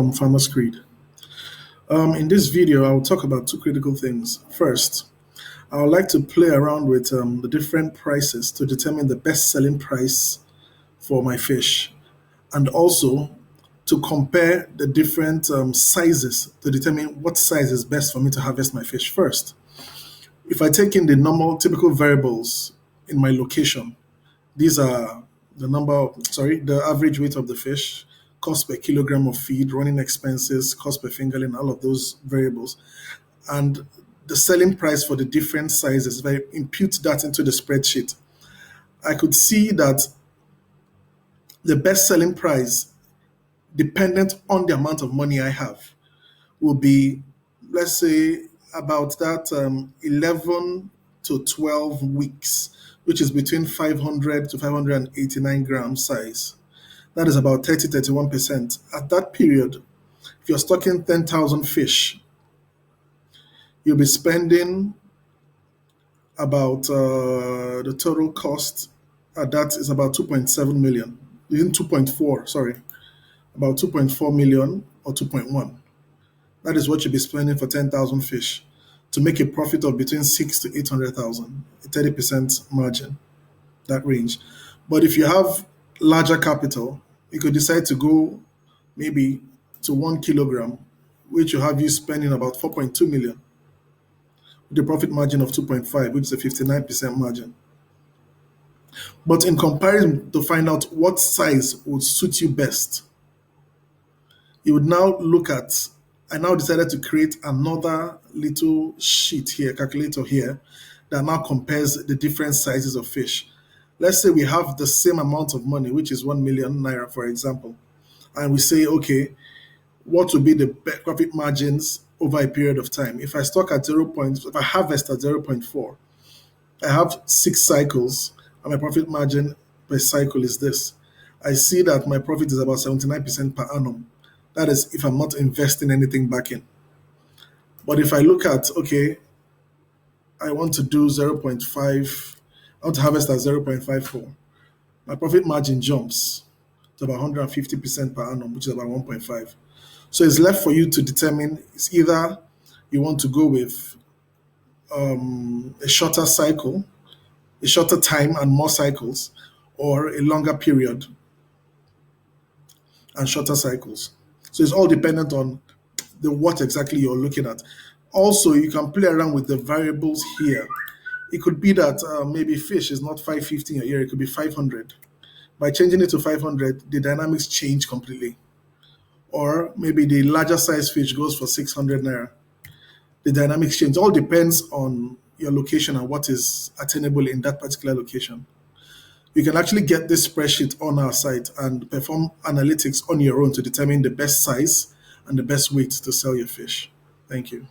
from Farmers Creed. In this video, I'll talk about two critical things. First, I would like to play around with the different prices to determine the best selling price for my fish, and also to compare the different sizes to determine what size is best for me to harvest my fish first. If I take in the normal typical variables in my location, these are the average weight of the fish, cost per kilogram of feed, running expenses, cost per fingerling, all of those variables, and the selling price for the different sizes. If I impute that into the spreadsheet, I could see that the best selling price, dependent on the amount of money I have, will be, let's say, about that 11 to 12 weeks, which is between 500 to 589 gram size. That is about 31%. At that period, if you're stocking 10,000 fish, you'll be spending about the total cost at that is about 2.7 million, even 2.4, sorry, about 2.4 million or 2.1. That is what you'll be spending for 10,000 fish to make a profit of between 6 to 800,000, a 30% margin, that range. But if you have larger capital, you could decide to go maybe to 1 kilogram, which will have you spending about 4.2 million with a profit margin of 2.5, which is a 59% margin. But in comparison, to find out what size would suit you best, you would now look at, I now decided to create another little sheet here, calculator here, that now compares the different sizes of fish. Let's say we have the same amount of money, which is 1 million naira, for example, and we say, okay, what would be the profit margins over a period of time? If I stock at if I harvest at 0.4, I have 6 cycles, and my profit margin per cycle is this. I see that my profit is about 79% per annum. That is if I'm not investing anything back in. But if I look at, okay, I want to do 0.5, I want to harvest at 0.54, my profit margin jumps to about 150% per annum, which is about 1.5. So it's left for you to determine. It's either you want to go with a shorter cycle, a shorter time and more cycles, or a longer period and shorter cycles. So it's all dependent on the what exactly you're looking at. Also, you can play around with the variables here. It could be that maybe fish is not 550 a year, it could be 500. By changing it to 500, the dynamics change completely. Or maybe the larger size fish goes for 600 naira. The dynamics change. All depends on your location and what is attainable in that particular location. You can actually get this spreadsheet on our site and perform analytics on your own to determine the best size and the best weight to sell your fish. Thank you.